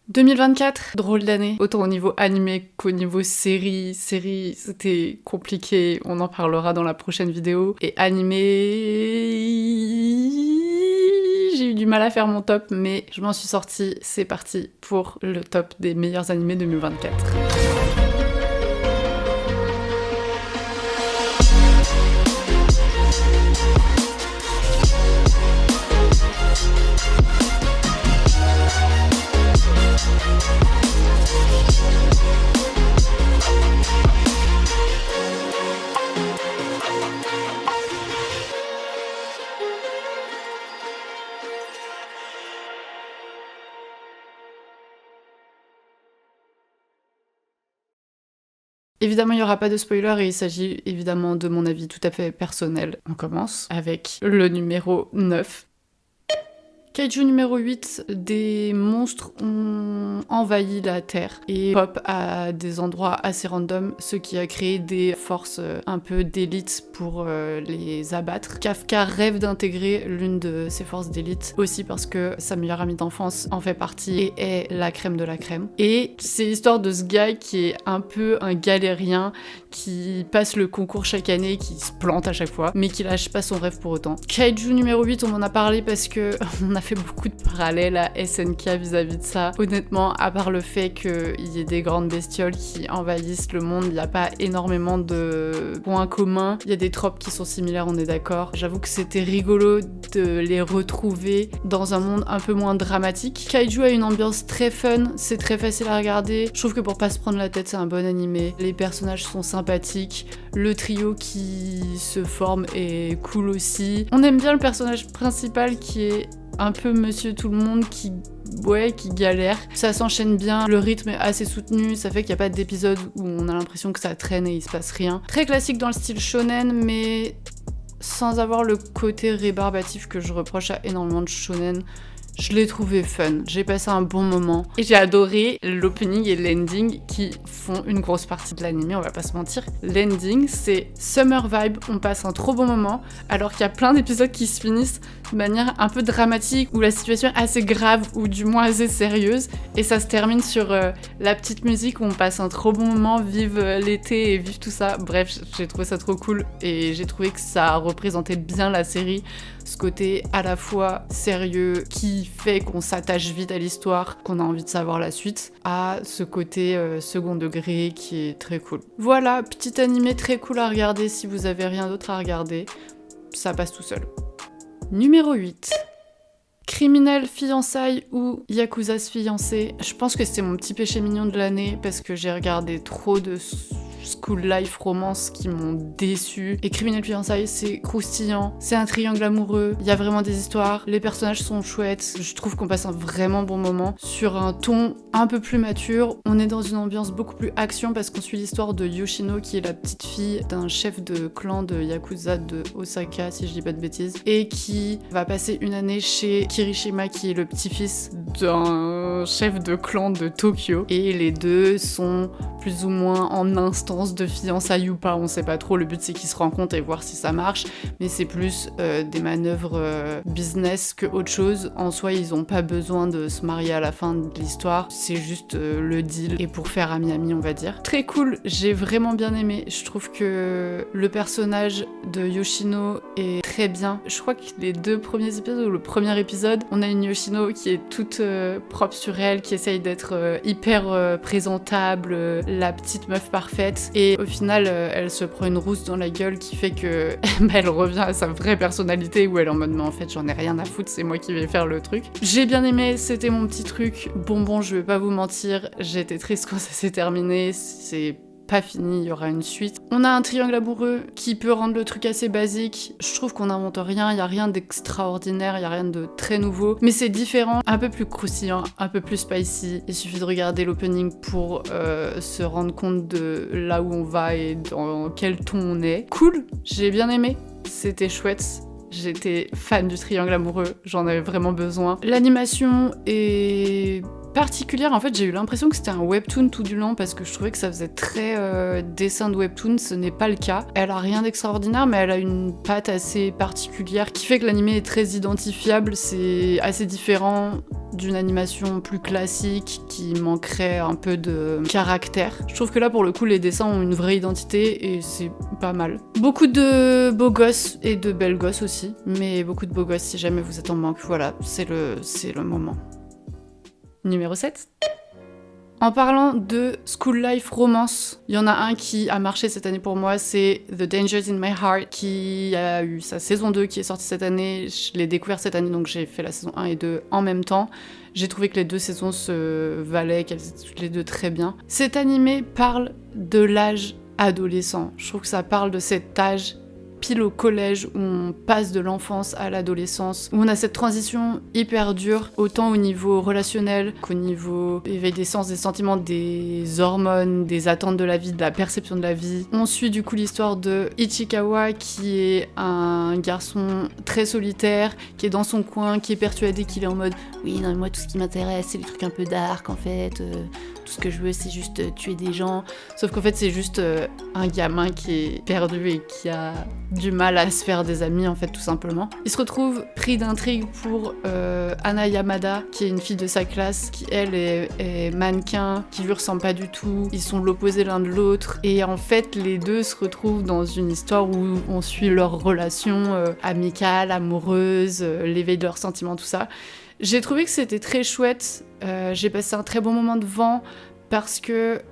2024, drôle d'année, autant au niveau animé qu'au niveau série. Série, c'était compliqué, on en parlera dans la prochaine vidéo. Et animé, j'ai eu du mal à faire mon top, mais je m'en suis sortie. C'est parti pour le top des meilleurs animés 2024. Évidemment, il n'y aura pas de spoiler et il s'agit évidemment de mon avis tout à fait personnel. On commence avec le numéro 9. Kaiju numéro 8, des monstres ont envahi la Terre et pop à des endroits assez random, ce qui a créé des forces un peu d'élite pour les abattre. Kafka rêve d'intégrer l'une de ces forces d'élite, aussi parce que sa meilleure amie d'enfance en fait partie et est la crème de la crème. Et c'est l'histoire de ce gars qui est un peu un galérien, qui passe le concours chaque année, qui se plante à chaque fois, mais qui lâche pas son rêve pour autant. Kaiju numéro 8, on en a parlé parce que on a fait beaucoup de parallèles à SNK vis-à-vis de ça. Honnêtement, à part le fait qu'il y ait des grandes bestioles qui envahissent le monde, il n'y a pas énormément de points communs. Il y a des tropes qui sont similaires, on est d'accord. J'avoue que c'était rigolo de les retrouver dans un monde un peu moins dramatique. Kaiju a une ambiance très fun, c'est très facile à regarder. Je trouve que pour pas se prendre la tête, c'est un bon animé. Les personnages sont sympathiques. Le trio qui se forme est cool aussi. On aime bien le personnage principal qui est un peu monsieur tout le monde qui galère. Ça s'enchaîne bien, le rythme est assez soutenu, ça fait qu'il n'y a pas d'épisode où on a l'impression que ça traîne et il se passe rien. Très classique dans le style shonen, mais sans avoir le côté rébarbatif que je reproche à énormément de shonen. Je l'ai trouvé fun, j'ai passé un bon moment et j'ai adoré l'opening et l'ending qui font une grosse partie de l'anime, on va pas se mentir. L'ending, c'est summer vibe, on passe un trop bon moment alors qu'il y a plein d'épisodes qui se finissent de manière un peu dramatique où la situation est assez grave ou du moins assez sérieuse et ça se termine sur la petite musique où on passe un trop bon moment, vive l'été et vive tout ça. Bref, j'ai trouvé ça trop cool et j'ai trouvé que ça représentait bien la série. Ce côté à la fois sérieux qui fait qu'on s'attache vite à l'histoire, qu'on a envie de savoir la suite, à ce côté second degré qui est très cool. Voilà, petit animé très cool à regarder si vous avez rien d'autre à regarder. Ça passe tout seul. Numéro 8. Criminel fiançailles ou Yakuza's fiancé. Je pense que c'était mon petit péché mignon de l'année parce que j'ai regardé trop de school life romance qui m'ont déçu. Et Criminel fiançailles, c'est croustillant, c'est un triangle amoureux, il y a vraiment des histoires, les personnages sont chouettes, je trouve qu'on passe un vraiment bon moment. Sur un ton un peu plus mature, on est dans une ambiance beaucoup plus action parce qu'on suit l'histoire de Yoshino qui est la petite fille d'un chef de clan de Yakuza de Osaka, si je dis pas de bêtises, et qui va passer une année chez Kirishima qui est le petit-fils d'un chef de clan de Tokyo. Et les deux sont plus ou moins en instance de fiançailles ou pas, on sait pas trop. Le but c'est qu'ils se rencontrent et voir si ça marche, mais c'est plus des manœuvres business que autre chose. En soi, ils ont pas besoin de se marier à la fin de l'histoire, c'est juste le deal et pour faire ami-ami on va dire. Très cool, j'ai vraiment bien aimé. Je trouve que le personnage de Yoshino est très bien. Je crois que les deux premiers épisodes ou le premier épisode, on a une Yoshino qui est toute propre sur elle, qui essaye d'être hyper présentable, la petite meuf parfaite. Et au final, elle se prend une rousse dans la gueule qui fait que elle revient à sa vraie personnalité où elle est en mode mais en fait j'en ai rien à foutre, c'est moi qui vais faire le truc. J'ai bien aimé, c'était mon petit truc. Bonbon, je vais pas vous mentir, j'étais triste quand ça s'est terminé, c'est pas fini, il y aura une suite. On a un triangle amoureux qui peut rendre le truc assez basique. Je trouve qu'on n'invente rien, il y a rien d'extraordinaire, il y a rien de très nouveau, mais c'est différent, un peu plus croustillant, un peu plus spicy. Il suffit de regarder l'opening pour se rendre compte de là où on va et dans quel ton on est. Cool, j'ai bien aimé, c'était chouette. J'étais fan du triangle amoureux, j'en avais vraiment besoin. L'animation est particulière. En fait, j'ai eu l'impression que c'était un webtoon tout du long parce que je trouvais que ça faisait très dessin de webtoon. Ce n'est pas le cas. Elle a rien d'extraordinaire, mais elle a une patte assez particulière qui fait que l'animé est très identifiable. C'est assez différent d'une animation plus classique qui manquerait un peu de caractère. Je trouve que là, pour le coup, les dessins ont une vraie identité et c'est pas mal. Beaucoup de beaux gosses et de belles gosses aussi, mais beaucoup de beaux gosses si jamais vous êtes en manque. Voilà, c'est le moment. Numéro 7. En parlant de school life romance, il y en a un qui a marché cette année pour moi, c'est The Dangers in My Heart, qui a eu sa saison 2 qui est sortie cette année. Je l'ai découvert cette année, donc j'ai fait la saison 1 et 2 en même temps. J'ai trouvé que les deux saisons se valaient, qu'elles étaient toutes les deux très bien. Cet animé parle de l'âge adolescent. Je trouve que ça parle de cet âge pile au collège où on passe de l'enfance à l'adolescence, où on a cette transition hyper dure, autant au niveau relationnel qu'au niveau éveil des sens, des sentiments, des hormones, des attentes de la vie, de la perception de la vie. On suit du coup l'histoire de Ichikawa qui est un garçon très solitaire, qui est dans son coin, qui est persuadé qu'il est en mode « Oui, non mais moi tout ce qui m'intéresse c'est les trucs un peu dark en fait, tout ce que je veux c'est juste tuer des gens ». Sauf qu'en fait c'est juste un gamin qui est perdu et qui a du mal à se faire des amis en fait tout simplement. Il se retrouve pris d'intrigue pour Ana Yamada qui est une fille de sa classe qui elle est mannequin, qui lui ressemble pas du tout. Ils sont l'opposé l'un de l'autre et en fait les deux se retrouvent dans une histoire où on suit leur relation amicale, amoureuse, l'éveil de leurs sentiments, tout ça. J'ai trouvé que c'était très chouette, j'ai passé un très bon moment devant parce que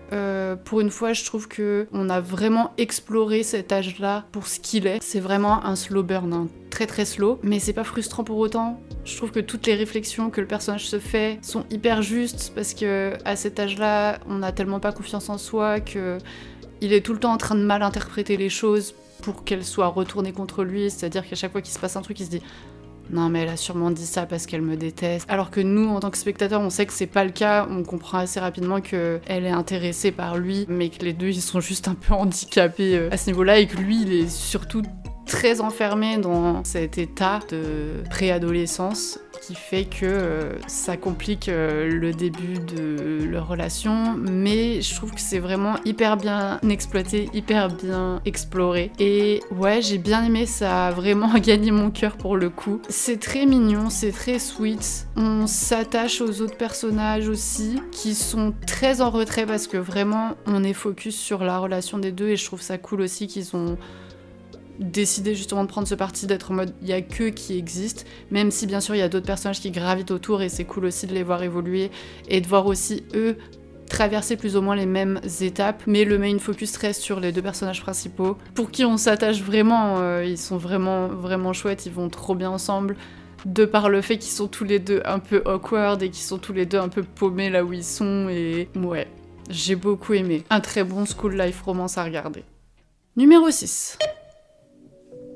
pour une fois je trouve qu'on a vraiment exploré cet âge-là pour ce qu'il est. C'est vraiment un slow burn, hein. Très très slow, mais c'est pas frustrant pour autant. Je trouve que toutes les réflexions que le personnage se fait sont hyper justes parce que à cet âge-là on a tellement pas confiance en soi que il est tout le temps en train de mal interpréter les choses pour qu'elles soient retournées contre lui, c'est-à-dire qu'à chaque fois qu'il se passe un truc il se dit non mais elle a sûrement dit ça parce qu'elle me déteste. Alors que nous, en tant que spectateurs, on sait que c'est pas le cas, on comprend assez rapidement qu'elle est intéressée par lui, mais que les deux ils sont juste un peu handicapés à ce niveau-là et que lui il est surtout très enfermé dans cet état de préadolescence qui fait que ça complique le début de leur relation, mais je trouve que c'est vraiment hyper bien exploité, hyper bien exploré. Et ouais, j'ai bien aimé, ça a vraiment gagné mon cœur pour le coup. C'est très mignon, c'est très sweet. On s'attache aux autres personnages aussi, qui sont très en retrait parce que vraiment on est focus sur la relation des deux et je trouve ça cool aussi qu'ils ont décider justement de prendre ce parti d'être en mode il y a qu'eux qui existent, même si bien sûr il y a d'autres personnages qui gravitent autour et c'est cool aussi de les voir évoluer et de voir aussi eux traverser plus ou moins les mêmes étapes, mais le main focus reste sur les deux personnages principaux pour qui on s'attache vraiment. Ils sont vraiment vraiment chouettes, ils vont trop bien ensemble de par le fait qu'ils sont tous les deux un peu awkward et qu'ils sont tous les deux un peu paumés là où ils sont et ouais, j'ai beaucoup aimé. Un très bon school life romance à regarder. Numéro 6.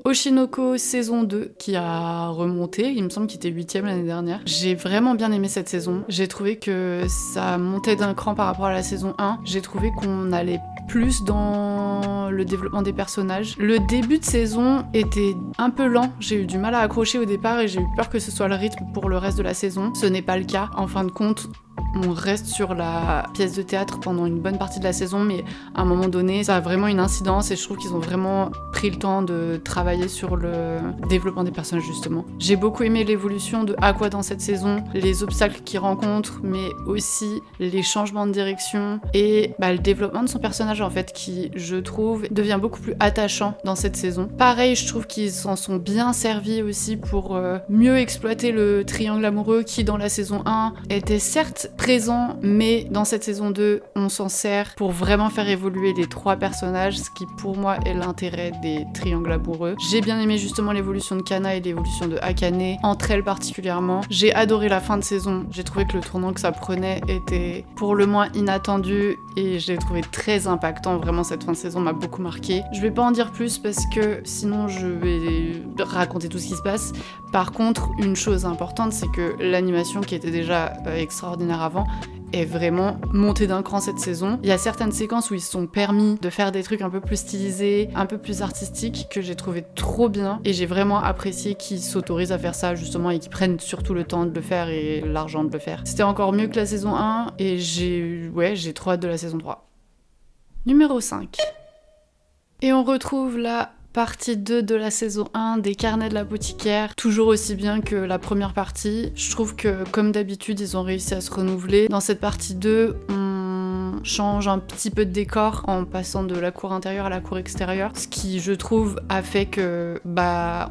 Oshinoko saison 2 qui a remonté, il me semble qu'il était 8ème l'année dernière. J'ai vraiment bien aimé cette saison. J'ai trouvé que ça montait d'un cran par rapport à la saison 1. J'ai trouvé qu'on allait plus dans le développement des personnages. Le début de saison était un peu lent, j'ai eu du mal à accrocher au départ et j'ai eu peur que ce soit le rythme pour le reste de la saison. Ce n'est pas le cas. En fin de compte, on reste sur la pièce de théâtre pendant une bonne partie de la saison, mais à un moment donné, ça a vraiment une incidence et je trouve qu'ils ont vraiment pris le temps de travailler sur le développement des personnages justement. J'ai beaucoup aimé l'évolution de Aqua dans cette saison, les obstacles qu'il rencontre, mais aussi les changements de direction et le développement de son personnage en fait, qui je trouve devient beaucoup plus attachant dans cette saison. Pareil, je trouve qu'ils s'en sont bien servis aussi pour mieux exploiter le triangle amoureux qui dans la saison 1 était certes présent, mais dans cette saison 2, on s'en sert pour vraiment faire évoluer les trois personnages, ce qui pour moi est l'intérêt des triangles amoureux. J'ai bien aimé justement l'évolution de Kana et l'évolution de Akane, entre elles particulièrement. J'ai adoré la fin de saison, j'ai trouvé que le tournant que ça prenait était pour le moins inattendu et je l'ai trouvé très impactant, vraiment cette fin de saison m'a beaucoup marqué. Je vais pas en dire plus parce que sinon je vais raconter tout ce qui se passe. Par contre, une chose importante, c'est que l'animation qui était déjà extraordinaire avant est vraiment monté d'un cran cette saison. Il y a certaines séquences où ils se sont permis de faire des trucs un peu plus stylisés, un peu plus artistiques, que j'ai trouvé trop bien, et j'ai vraiment apprécié qu'ils s'autorisent à faire ça justement et qu'ils prennent surtout le temps de le faire et l'argent de le faire. C'était encore mieux que la saison 1 et j'ai trop hâte de la saison 3. Numéro 5. Et on retrouve la partie 2 de la saison 1 des Carnets de l'apothicaire, toujours aussi bien que la première partie. Je trouve que comme d'habitude ils ont réussi à se renouveler. Dans cette partie 2, on change un petit peu de décor en passant de la cour intérieure à la cour extérieure, ce qui je trouve a fait que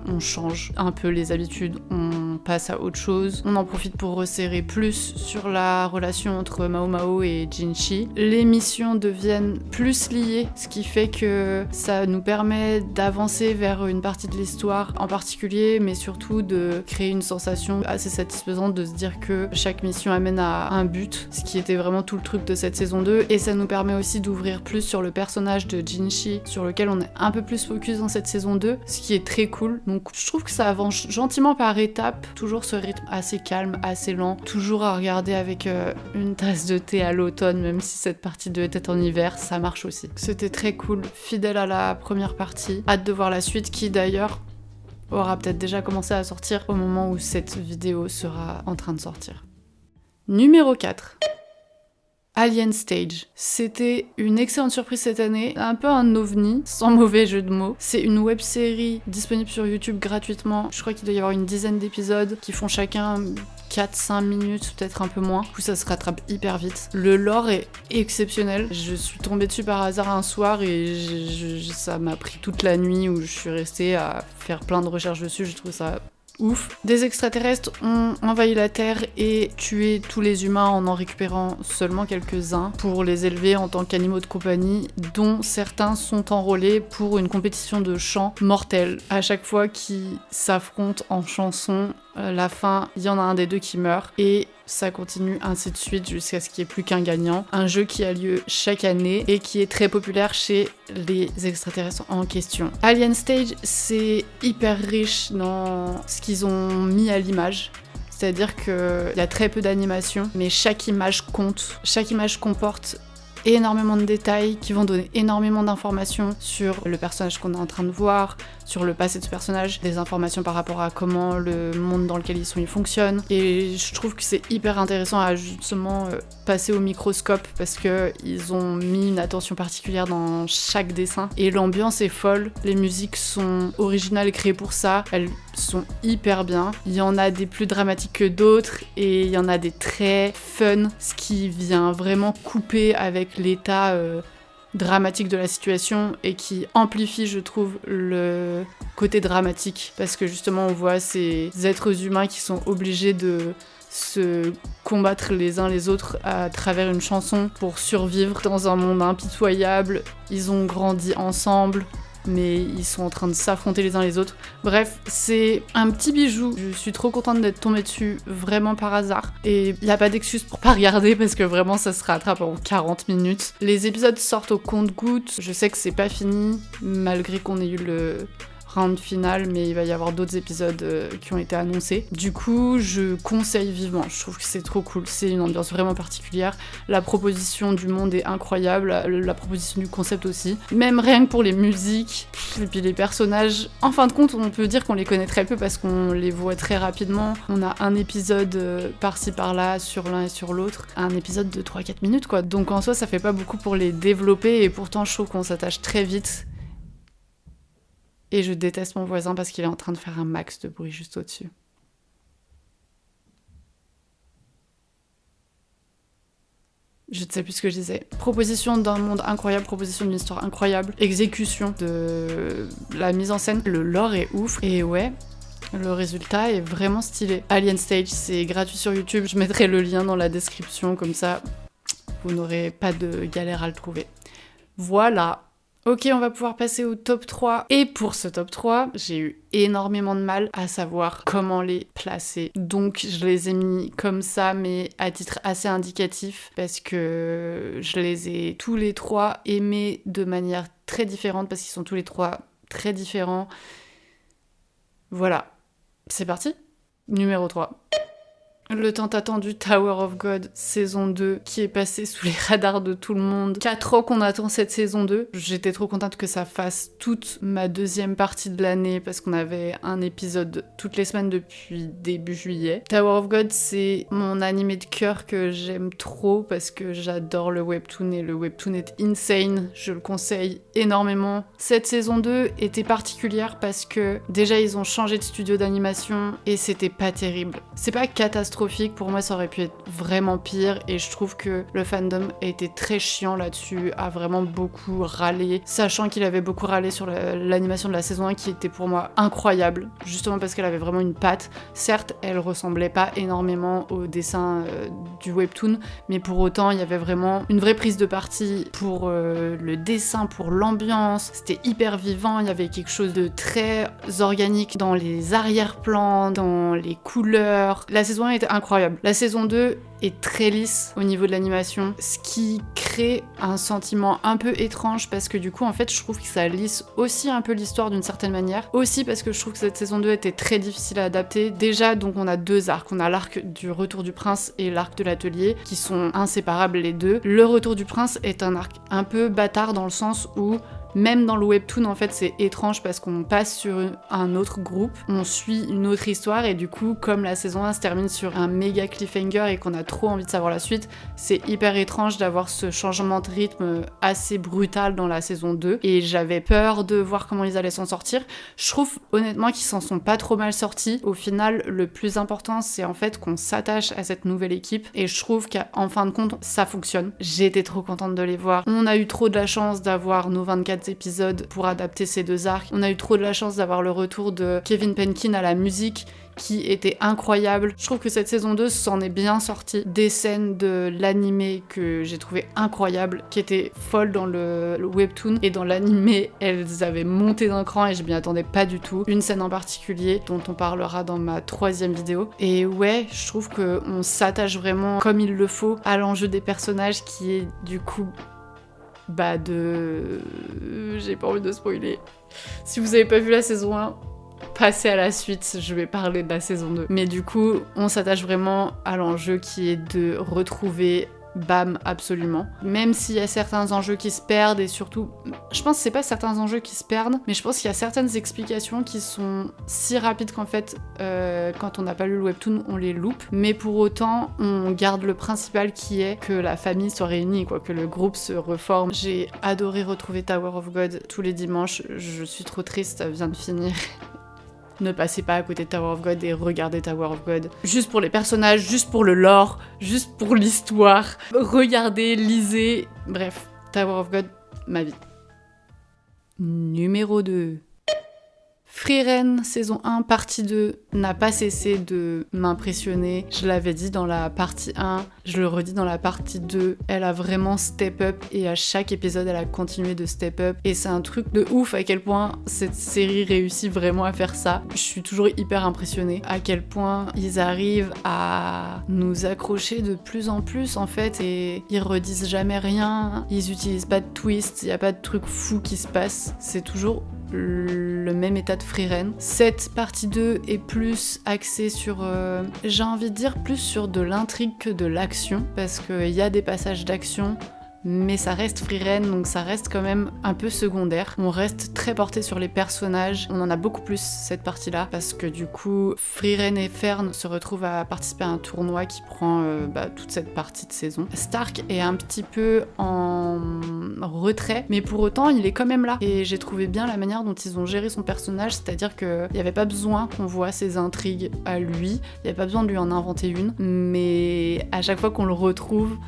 on change un peu les habitudes, on passe à autre chose, on en profite pour resserrer plus sur la relation entre Mao Mao et Jinchi. Les missions deviennent plus liées, ce qui fait que ça nous permet d'avancer vers une partie de l'histoire en particulier, mais surtout de créer une sensation assez satisfaisante de se dire que chaque mission amène à un but, ce qui était vraiment tout le truc de cette saison 2, et ça nous permet aussi d'ouvrir plus sur le personnage de Jinchi, sur lequel on est un peu plus focus dans cette saison 2, ce qui est très cool. Donc je trouve que ça avance gentiment par étapes, toujours ce rythme assez calme, assez lent, toujours à regarder avec une tasse de thé à l'automne, même si cette partie 2 était en hiver, ça marche aussi. C'était très cool, fidèle à la première partie. Hâte de voir la suite qui d'ailleurs aura peut-être déjà commencé à sortir au moment où cette vidéo sera en train de sortir. Numéro 4. Alien Stage. C'était une excellente surprise cette année, un peu un ovni, sans mauvais jeu de mots. C'est une web-série disponible sur YouTube gratuitement. Je crois qu'il doit y avoir une dizaine d'épisodes qui font chacun 4-5 minutes, peut-être un peu moins. Du coup, ça se rattrape hyper vite. Le lore est exceptionnel. Je suis tombée dessus par hasard un soir et ça m'a pris toute la nuit où je suis restée à faire plein de recherches dessus. Je trouve ça ouf. Des extraterrestres ont envahi la Terre et tué tous les humains en récupérant seulement quelques-uns pour les élever en tant qu'animaux de compagnie, dont certains sont enrôlés pour une compétition de chant mortelle. À chaque fois qu'ils s'affrontent en chanson, à la fin, il y en a un des deux qui meurt et ça continue ainsi de suite jusqu'à ce qu'il n'y ait plus qu'un gagnant. Un jeu qui a lieu chaque année et qui est très populaire chez les extraterrestres en question. Alien Stage, c'est hyper riche dans ce qu'ils ont mis à l'image. C'est-à-dire qu'il y a très peu d'animation, mais chaque image compte. Chaque image comporte énormément de détails qui vont donner énormément d'informations sur le personnage qu'on est en train de voir, sur le passé de ce personnage, des informations par rapport à comment le monde dans lequel ils sont, il fonctionne. Et je trouve que c'est hyper intéressant à justement passer au microscope parce qu'ils ont mis une attention particulière dans chaque dessin. Et l'ambiance est folle, les musiques sont originales et créées pour ça, elles sont hyper bien. Il y en a des plus dramatiques que d'autres et il y en a des très fun, ce qui vient vraiment couper avec l'état dramatique de la situation et qui amplifie, je trouve, le côté dramatique parce que justement on voit ces êtres humains qui sont obligés de se combattre les uns les autres à travers une chanson pour survivre dans un monde impitoyable. Ils ont grandi ensemble, mais ils sont en train de s'affronter les uns les autres. Bref, c'est un petit bijou. Je suis trop contente d'être tombée dessus, vraiment par hasard. Et il n'y a pas d'excuse pour pas regarder, parce que vraiment, ça se rattrape en 40 minutes. Les épisodes sortent au compte-gouttes. Je sais que c'est pas fini, malgré qu'on ait eu le round final, mais il va y avoir d'autres épisodes qui ont été annoncés. Du coup, je conseille vivement. Je trouve que c'est trop cool. C'est une ambiance vraiment particulière. La proposition du monde est incroyable. La proposition du concept aussi. Même rien que pour les musiques. Et puis les personnages. En fin de compte, on peut dire qu'on les connaît très peu parce qu'on les voit très rapidement. On a un épisode par-ci par-là sur l'un et sur l'autre. Un épisode de 3-4 minutes, quoi. Donc en soi, ça fait pas beaucoup pour les développer. Et pourtant, je trouve qu'on s'attache très vite. Et je déteste mon voisin parce qu'il est en train de faire un max de bruit juste au-dessus. Je ne sais plus ce que je disais. Proposition d'un monde incroyable, proposition d'une histoire incroyable, exécution de la mise en scène. Le lore est ouf. Et ouais, le résultat est vraiment stylé. Alien Stage, c'est gratuit sur YouTube. Je mettrai le lien dans la description, comme ça, vous n'aurez pas de galère à le trouver. Voilà. Ok, on va pouvoir passer au top 3. Et pour ce top 3, j'ai eu énormément de mal à savoir comment les placer. Donc je les ai mis comme ça, mais à titre assez indicatif, parce que je les ai tous les trois aimés de manière très différente, parce qu'ils sont tous les trois très différents. Voilà, c'est parti. Numéro 3. Le tant attendu Tower of God saison 2 qui est passé sous les radars de tout le monde. 4 ans qu'on attend cette saison 2. J'étais trop contente que ça fasse toute ma deuxième partie de l'année parce qu'on avait un épisode toutes les semaines depuis début juillet. Tower of God, c'est mon animé de cœur que j'aime trop parce que j'adore le webtoon et le webtoon est insane. Je le conseille énormément. Cette saison 2 était particulière parce que déjà ils ont changé de studio d'animation et c'était pas terrible. C'est pas catastrophique, pour moi ça aurait pu être vraiment pire et je trouve que le fandom a été très chiant là-dessus, a vraiment beaucoup râlé, sachant qu'il avait beaucoup râlé sur l'animation de la saison 1 qui était pour moi incroyable, justement parce qu'elle avait vraiment une patte. Certes, elle ressemblait pas énormément au dessin du webtoon, mais pour autant il y avait vraiment une vraie prise de parti pour le dessin, pour l'ambiance, c'était hyper vivant, il y avait quelque chose de très organique dans les arrière-plans, dans les couleurs. La saison 1 était incroyable. La saison 2 est très lisse au niveau de l'animation, ce qui crée un sentiment un peu étrange parce que du coup en fait je trouve que ça lisse aussi un peu l'histoire d'une certaine manière, aussi parce que je trouve que cette saison 2 était très difficile à adapter. Déjà donc on a deux arcs, on a l'arc du retour du prince et l'arc de l'atelier qui sont inséparables les deux. Le retour du prince est un arc un peu bâtard dans le sens où même dans le webtoon, en fait, c'est étrange parce qu'on passe sur un autre groupe, on suit une autre histoire et du coup, comme la saison 1 se termine sur un méga cliffhanger et qu'on a trop envie de savoir la suite, c'est hyper étrange d'avoir ce changement de rythme assez brutal dans la saison 2 et j'avais peur de voir comment ils allaient s'en sortir. Je trouve honnêtement qu'ils s'en sont pas trop mal sortis. Au final, le plus important, c'est en fait qu'on s'attache à cette nouvelle équipe et je trouve qu'en fin de compte, ça fonctionne. J'ai été trop contente de les voir. On a eu trop de la chance d'avoir nos 24 épisodes pour adapter ces deux arcs. On a eu trop de la chance d'avoir le retour de Kevin Penkin à la musique qui était incroyable. Je trouve que cette saison 2 s'en est bien sortie. Des scènes de l'animé que j'ai trouvé incroyables, qui étaient folles dans le webtoon et dans l'animé, elles avaient monté d'un cran et je m'y attendais pas du tout. Une scène en particulier dont on parlera dans ma 3e vidéo. Et ouais, je trouve qu'on s'attache vraiment comme il le faut à l'enjeu des personnages qui est du coup j'ai pas envie de spoiler. Si vous avez pas vu la saison 1, passez à la suite, je vais parler de la saison 2. Mais du coup, on s'attache vraiment à l'enjeu qui est de retrouver Bam absolument. Même s'il y a certains enjeux qui se perdent et surtout, je pense que c'est pas certains enjeux qui se perdent, mais je pense qu'il y a certaines explications qui sont si rapides qu'en fait, quand on n'a pas lu le webtoon, on les loupe. Mais pour autant, on garde le principal qui est que la famille soit réunie, quoi, que le groupe se reforme. J'ai adoré retrouver Tower of God tous les dimanches. Je suis trop triste, ça vient de finir. Ne passez pas à côté de Tower of God et regardez Tower of God. Juste pour les personnages, juste pour le lore, juste pour l'histoire. Regardez, lisez. Bref, Tower of God, ma vie. Numéro 2. Frieren, saison 1, partie 2, n'a pas cessé de m'impressionner. Je l'avais dit dans la partie 1, je le redis dans la partie 2. Elle a vraiment step up et à chaque épisode, elle a continué de step up. Et c'est un truc de ouf à quel point cette série réussit vraiment à faire ça. Je suis toujours hyper impressionnée à quel point ils arrivent à nous accrocher de plus en plus en fait et ils redisent jamais rien. Ils utilisent pas de twist, il y a pas de truc fou qui se passe. C'est toujours le même état de Frieren. Cette partie 2 est plus axée sur, j'ai envie de dire, plus sur de l'intrigue que de l'action, parce qu'il y a des passages d'action, mais ça reste Frieren, donc ça reste quand même un peu secondaire. On reste très porté sur les personnages, on en a beaucoup plus cette partie-là, parce que du coup, Frieren et Fern se retrouvent à participer à un tournoi qui prend toute cette partie de saison. Stark est un petit peu en retrait, mais pour autant, il est quand même là. Et j'ai trouvé bien la manière dont ils ont géré son personnage, c'est-à-dire qu'il n'y avait pas besoin qu'on voit ses intrigues à lui, il n'y avait pas besoin de lui en inventer une, mais à chaque fois qu'on le retrouve,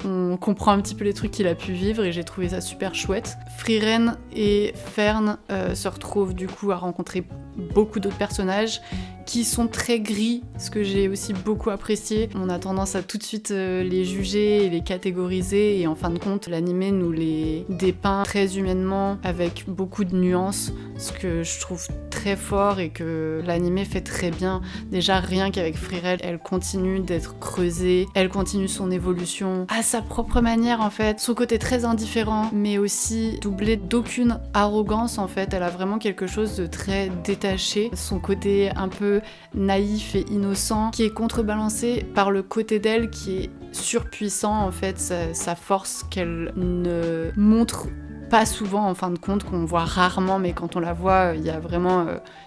on comprend un petit peu les trucs qu'il a pu vivre et j'ai trouvé ça super chouette. Frieren et Fern se retrouvent du coup à rencontrer beaucoup d'autres personnages qui sont très gris, ce que j'ai aussi beaucoup apprécié. On a tendance à tout de suite les juger et les catégoriser et en fin de compte, l'animé nous les dépeint très humainement avec beaucoup de nuances, ce que je trouve très fort et que l'animé fait très bien. Déjà rien qu'avec Frieren, elle continue d'être creusée, elle continue son évolution à sa propre manière en fait, son côté très indifférent mais aussi doublé d'aucune arrogance en fait, elle a vraiment quelque chose de très détaché, son côté un peu peu naïf et innocent, qui est contrebalancé par le côté d'elle qui est surpuissant en fait, sa force qu'elle ne montre pas souvent en fin de compte, qu'on voit rarement, mais quand on la voit, il y a vraiment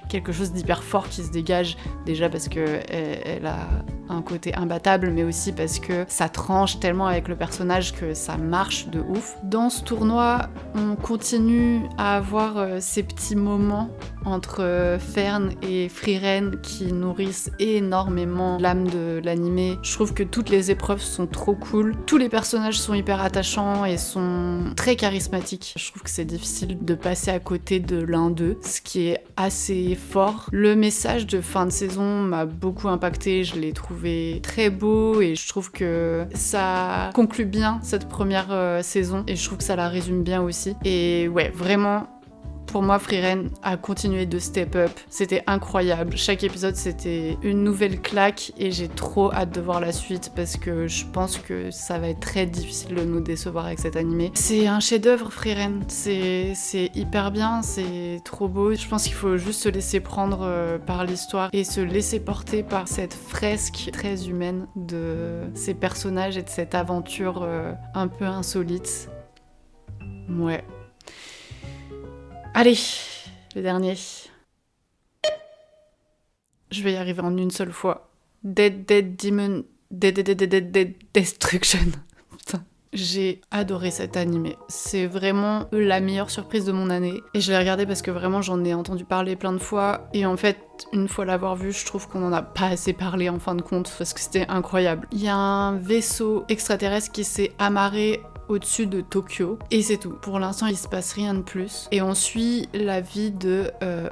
quelque chose d'hyper fort qui se dégage, déjà parce que elle a un côté imbattable, mais aussi parce que ça tranche tellement avec le personnage que ça marche de ouf. Dans ce tournoi, on continue à avoir ces petits moments entre Fern et Frieren qui nourrissent énormément l'âme de l'animé. Je trouve que toutes les épreuves sont trop cool. Tous les personnages sont hyper attachants et sont très charismatiques. Je trouve que c'est difficile de passer à côté de l'un d'eux, ce qui est assez fort. Le message de fin de saison m'a beaucoup impacté, je l'ai trouvé très beau et je trouve que ça conclut bien cette première saison et je trouve que ça la résume bien aussi. Et ouais, vraiment, pour moi, Frieren a continué de step up. C'était incroyable. Chaque épisode, c'était une nouvelle claque et j'ai trop hâte de voir la suite parce que je pense que ça va être très difficile de nous décevoir avec cet animé. C'est un chef-d'œuvre, Frieren. C'est hyper bien, c'est trop beau. Je pense qu'il faut juste se laisser prendre par l'histoire et se laisser porter par cette fresque très humaine de ces personnages et de cette aventure un peu insolite. Ouais. Allez, le dernier. Je vais y arriver en une seule fois. Dead Demon Destruction. Putain. J'ai adoré cet animé. C'est vraiment la meilleure surprise de mon année. Et je l'ai regardé parce que vraiment j'en ai entendu parler plein de fois. Et en fait, une fois l'avoir vu, je trouve qu'on en a pas assez parlé en fin de compte parce que c'était incroyable. Il y a un vaisseau extraterrestre qui s'est amarré au-dessus de Tokyo, et c'est tout. Pour l'instant, il se passe rien de plus. Et on suit la vie de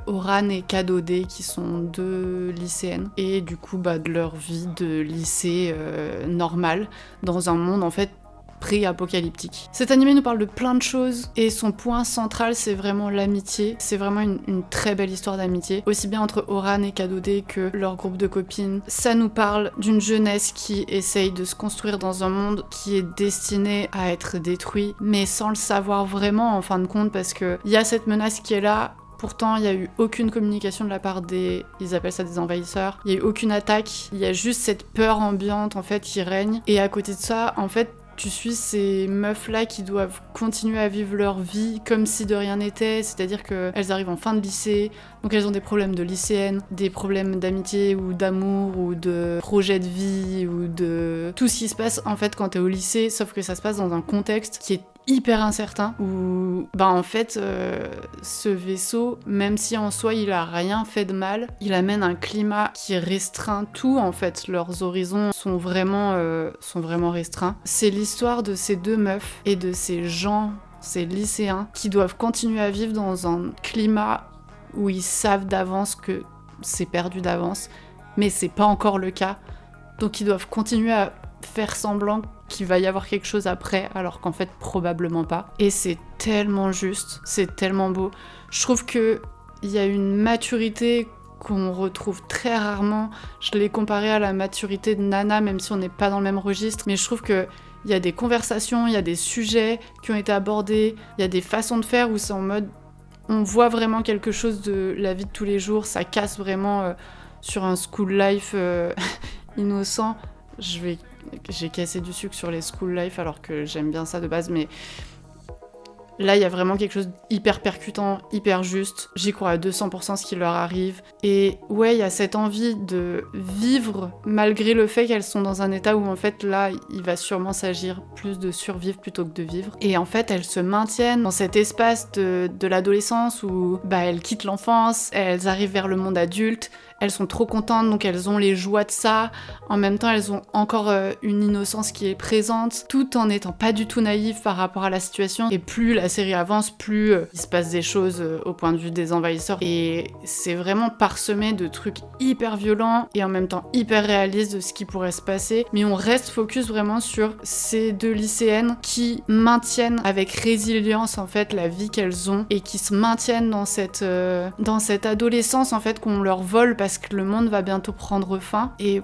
Oran et Kadode, qui sont deux lycéennes, et du coup, de leur vie de lycée normal, dans un monde en fait pré-apocalyptique. Cet animé nous parle de plein de choses et son point central c'est vraiment l'amitié. C'est vraiment une très belle histoire d'amitié, aussi bien entre Oran et Kadode que leur groupe de copines. Ça nous parle d'une jeunesse qui essaye de se construire dans un monde qui est destiné à être détruit, mais sans le savoir vraiment en fin de compte parce que il y a cette menace qui est là. Pourtant, il n'y a eu aucune communication de la part ils appellent ça des envahisseurs. Il n'y a eu aucune attaque. Il y a juste cette peur ambiante en fait qui règne. Et à côté de ça, en fait, tu suis ces meufs-là qui doivent continuer à vivre leur vie comme si de rien n'était, c'est-à-dire qu'elles arrivent en fin de lycée, donc elles ont des problèmes de lycéennes, des problèmes d'amitié ou d'amour ou de projet de vie ou de tout ce qui se passe en fait quand t'es au lycée, sauf que ça se passe dans un contexte qui est hyper incertain où en fait ce vaisseau, même si en soi il a rien fait de mal, il amène un climat qui restreint tout en fait. Leurs horizons sont vraiment restreints. C'est l'histoire de ces deux meufs et de ces gens, ces lycéens qui doivent continuer à vivre dans un climat où ils savent d'avance que c'est perdu d'avance, mais c'est pas encore le cas. Donc ils doivent continuer à faire semblant qu'il va y avoir quelque chose après, alors qu'en fait probablement pas. Et c'est tellement juste, c'est tellement beau. Je trouve que il y a une maturité qu'on retrouve très rarement. Je l'ai comparé à la maturité de Nana, même si on n'est pas dans le même registre, mais je trouve que il y a des conversations, il y a des sujets qui ont été abordés, il y a des façons de faire où c'est en mode on voit vraiment quelque chose de la vie de tous les jours, ça casse vraiment sur un school life innocent. J'ai cassé du sucre sur les school life alors que j'aime bien ça de base, mais là il y a vraiment quelque chose d'hyper percutant, hyper juste. J'y crois à 200% ce qui leur arrive. Et ouais, il y a cette envie de vivre malgré le fait qu'elles sont dans un état où en fait là il va sûrement s'agir plus de survivre plutôt que de vivre. Et en fait elles se maintiennent dans cet espace de l'adolescence où elles quittent l'enfance, elles arrivent vers le monde adulte. Elles sont trop contentes, donc elles ont les joies de ça. En même temps, elles ont encore une innocence qui est présente, tout en n'étant pas du tout naïves par rapport à la situation. Et plus la série avance, plus il se passe des choses au point de vue des envahisseurs. Et c'est vraiment parsemé de trucs hyper violents et en même temps hyper réalistes de ce qui pourrait se passer. Mais on reste focus vraiment sur ces deux lycéennes qui maintiennent avec résilience en fait la vie qu'elles ont et qui se maintiennent dans cette adolescence en fait qu'on leur vole parce que le monde va bientôt prendre fin. Et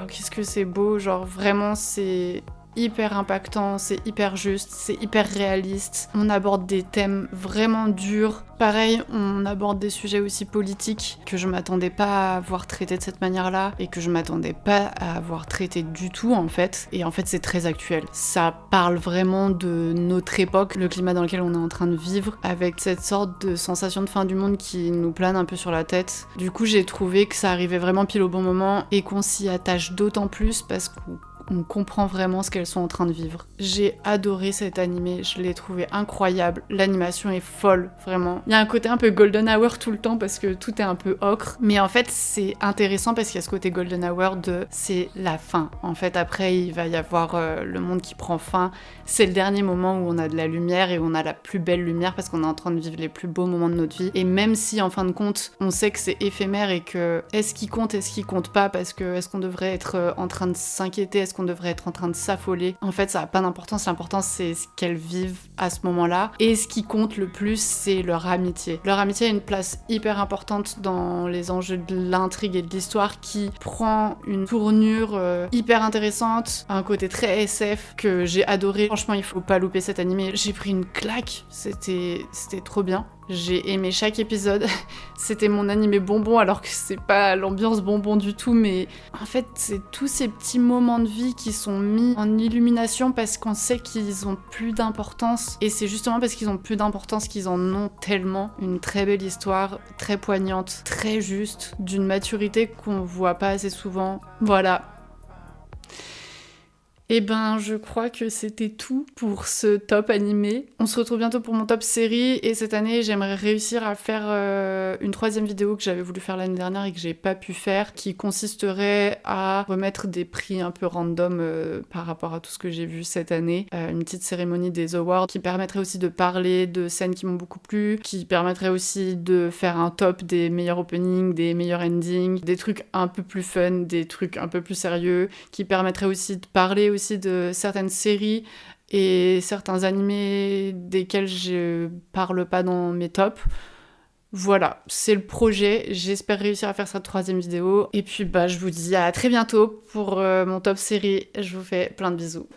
qu'est-ce que c'est beau, genre vraiment c'est hyper impactant, c'est hyper juste, c'est hyper réaliste. On aborde des thèmes vraiment durs. Pareil, on aborde des sujets aussi politiques que je m'attendais pas à voir traités de cette manière-là et que je m'attendais pas à avoir traité du tout en fait. Et en fait, c'est très actuel. Ça parle vraiment de notre époque, le climat dans lequel on est en train de vivre, avec cette sorte de sensation de fin du monde qui nous plane un peu sur la tête. Du coup, j'ai trouvé que ça arrivait vraiment pile au bon moment et qu'on s'y attache d'autant plus parce qu'on comprend vraiment ce qu'elles sont en train de vivre. J'ai adoré cet animé, je l'ai trouvé incroyable, l'animation est folle, vraiment. Il y a un côté un peu golden hour tout le temps parce que tout est un peu ocre, mais en fait c'est intéressant parce qu'il y a ce côté golden hour de c'est la fin. En fait après il va y avoir le monde qui prend fin, c'est le dernier moment où on a de la lumière et où on a la plus belle lumière parce qu'on est en train de vivre les plus beaux moments de notre vie. Et même si en fin de compte on sait que c'est éphémère et que est-ce qu'il compte pas parce que est-ce qu'on devrait être en train de s'inquiéter, est-ce qu'on devrait être en train de s'affoler. En fait, ça n'a pas d'importance. L'important, c'est ce qu'elles vivent à ce moment-là. Et ce qui compte le plus, c'est leur amitié. Leur amitié a une place hyper importante dans les enjeux de l'intrigue et de l'histoire qui prend une tournure hyper intéressante, un côté très SF que j'ai adoré. Franchement, il faut pas louper cet animé. J'ai pris une claque. C'était trop bien. J'ai aimé chaque épisode. C'était mon animé bonbon, alors que c'est pas l'ambiance bonbon du tout, mais en fait, c'est tous ces petits moments de vie qui sont mis en illumination parce qu'on sait qu'ils ont plus d'importance. Et c'est justement parce qu'ils ont plus d'importance qu'ils en ont tellement. Une très belle histoire, très poignante, très juste, d'une maturité qu'on voit pas assez souvent. Voilà. Et ben, je crois que c'était tout pour ce top animé. On se retrouve bientôt pour mon top série, et cette année, j'aimerais réussir à faire une 3e vidéo que j'avais voulu faire l'année dernière et que j'ai pas pu faire, qui consisterait à remettre des prix un peu random par rapport à tout ce que j'ai vu cette année. Une petite cérémonie des awards qui permettrait aussi de parler de scènes qui m'ont beaucoup plu, qui permettrait aussi de faire un top des meilleurs openings, des meilleurs endings, des trucs un peu plus fun, des trucs un peu plus sérieux, qui permettrait aussi de parler aussi de certaines séries et certains animés desquels je parle pas dans mes tops. Voilà, c'est le projet. J'espère réussir à faire cette 3e vidéo. Et puis je vous dis à très bientôt pour mon top série. Je vous fais plein de bisous.